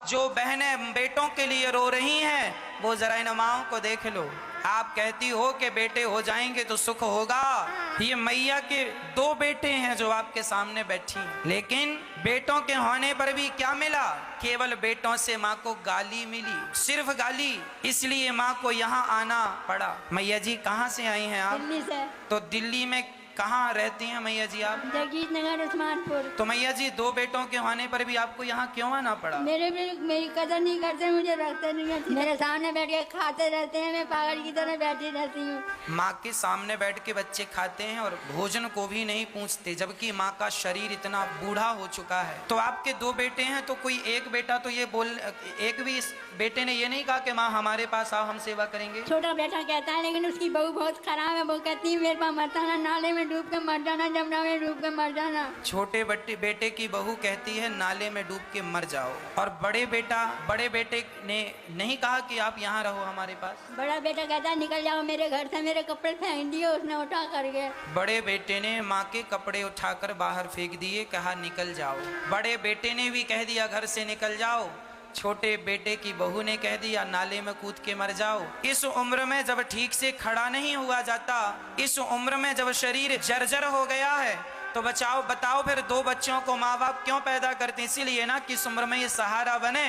जो बहनें बेटों के लिए रो रही हैं वो जरा इन माओं को देख लो। आप कहती हो कि बेटे हो जाएंगे तो सुख होगा। ये मैया के दो बेटे हैं जो आपके सामने बैठी हैं, लेकिन बेटों के होने पर भी क्या मिला? केवल बेटों से माँ को गाली मिली, सिर्फ गाली। इसलिए माँ को यहाँ आना पड़ा। मैया जी कहाँ से आई हैं आप? दिल्ली से। तो दिल्ली में कहाँ रहती हैं मैया जी आप? जगीर नगर उस्मानपुर। तो मैया जी दो बेटों के होने पर भी आपको यहाँ क्यों आना पड़ा? मेरी कदर नहीं करते, मुझे रखते नहीं है। मेरे सामने बैठ के खाते रहते हैं, मैं पागल की तरह बैठी रहती हूँ। माँ के सामने बैठ के बच्चे खाते हैं और भोजन को भी नहीं पूछते, जबकि माँ का शरीर इतना बूढ़ा हो चुका है। तो आपके दो बेटे हैं, तो कोई एक बेटा तो ये बोल, एक भी इस बेटे ने ये नहीं कहा कि माँ हमारे पास आओ हम सेवा करेंगे? छोटा बेटा कहता है, लेकिन उसकी बहू बहुत खराब है। वो कहती है मेरे पास मत आना, नाले में डूब के मर जाना, जमुना में डूब के मर जाना। छोटे बेटे की बहू कहती है नाले में डूब के मर जाओ, और बड़े बेटे ने नहीं कहा कि आप यहाँ रहो हमारे पास? बड़ा बेटा कहता है निकल जाओ मेरे घर से, मेरे कपड़े फेंक दिए उसने उठा करके। बड़े बेटे ने माँ के कपड़े उठाकर बाहर फेंक दिए, कहा निकल जाओ। बड़े बेटे ने भी कह दिया घर से निकल जाओ। छोटे बेटे की बहू ने कह दिया नाले में कूद के मर जाओ। इस उम्र में जब ठीक से खड़ा नहीं हुआ जाता, इस उम्र में जब शरीर जर्जर हो गया है, तो बताओ फिर दो बच्चों को माँ बाप क्यों पैदा करते? इसीलिए ना कि इस उम्र में ये सहारा बने।